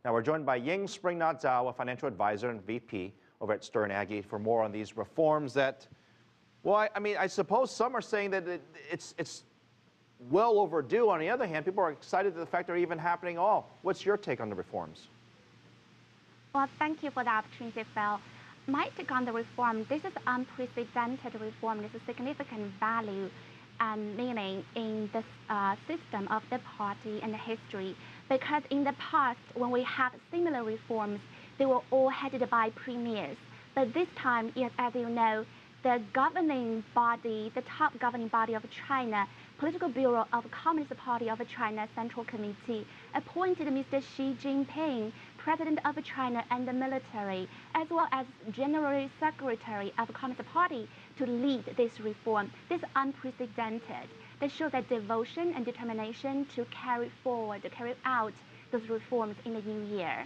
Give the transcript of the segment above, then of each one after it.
Now we're joined by Ying, Springna, Zhao, a financial advisor and VP over at Sterne Agee for more on these reforms that, well, I suppose some are saying that it's well overdue. On the other hand, people are excited that the fact they're even happening all. What's your take on the reforms? Well, thank you for the opportunity, Phil. My take on the reform, this is unprecedented reform. This is significant value and meaning in the system of the party and the history. Because in the past, when we have similar reforms, they were all headed by premiers. But this time, yes, as you know, the governing body, the top governing body of China, Political Bureau of Communist Party of China Central Committee, appointed Mr. Xi Jinping, President of China and the military, as well as General Secretary of Communist Party to lead this reform. This is unprecedented. They show their devotion and determination to carry out those reforms in the new year.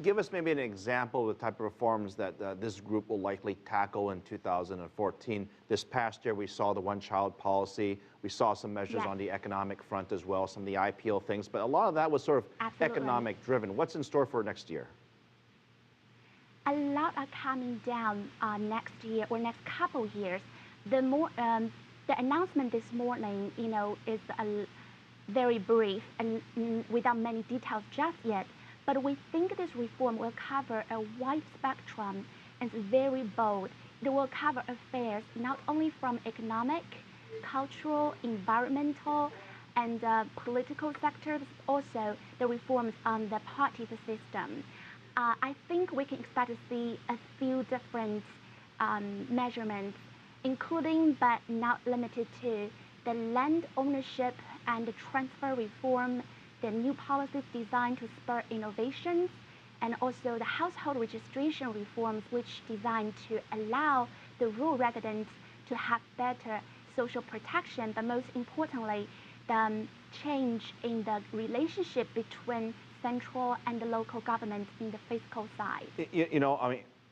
Give us maybe an example of the type of reforms that this group will likely tackle in 2014. This past year, we saw the one-child policy. We saw some measures on the economic front as well, some of the IPO things. But a lot of that was sort of economic-driven. What's in store for next year? A lot are coming down next year or next couple years. The announcement this morning, is very brief and without many details just yet. But we think this reform will cover a wide spectrum and is very bold. It will cover affairs not only from economic, cultural, environmental, and political sectors, also the reforms on the party system. I think we can expect to see a few different measurements, including but not limited to the land ownership and the transfer reform, the new policies designed to spur innovations, and also the household registration reforms, which designed to allow the rural residents to have better social protection, but most importantly, the change in the relationship between central and the local government in the fiscal side.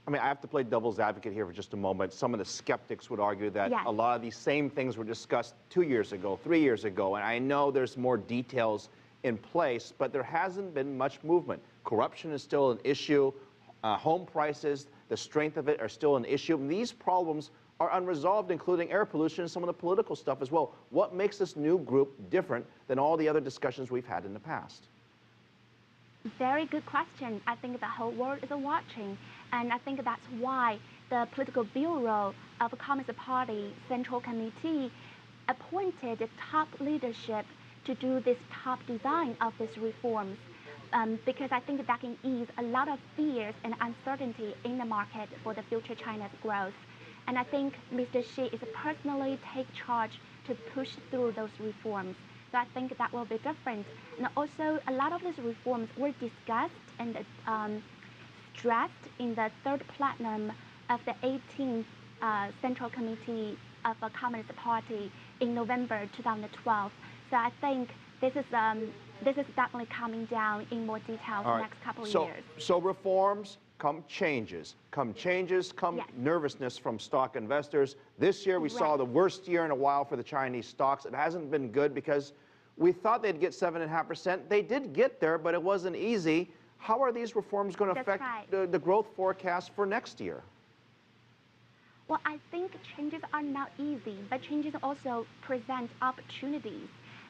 I have to play devil's advocate here for just a moment. Some of the skeptics would argue that a lot of these same things were discussed 2 years ago, 3 years ago, and I know there's more details in place, but there hasn't been much movement. Corruption is still an issue. Home prices, the strength of it are still an issue. And these problems are unresolved, including air pollution and some of the political stuff as well. What makes this new group different than all the other discussions we've had in the past? Very good question. I think the whole world is watching, and I think that's why the Political Bureau of Communist Party Central Committee appointed the top leadership to do this top design of these reforms, because I think that can ease a lot of fears and uncertainty in the market for the future China's growth. And I think Mr. Xi is personally take charge to push through those reforms. So I think that will be different. And also, a lot of these reforms were discussed and stressed in the third plenum of the 18th Central Committee of the Communist Party in November 2012. So I think this is definitely coming down in more detail in the next couple of years. So reforms, come changes, come nervousness from stock investors. This year we saw the worst year in a while for the Chinese stocks. It hasn't been good because we thought they'd get 7.5%. They did get there, but it wasn't easy. How are these reforms going to affect the growth forecast for next year? Well, I think changes are not easy, but changes also present opportunities.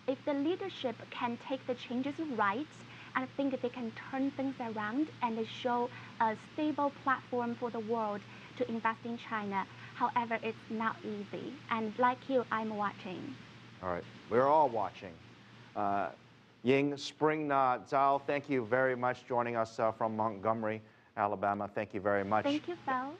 If the leadership can take the changes right, I think they can turn things around and show a stable platform for the world to invest in China. However, it's not easy. And like you, I'm watching. All right. We're all watching. Ying, Springna, Zhao, thank you very much joining us from Montgomery, Alabama. Thank you very much. Thank you, Phil.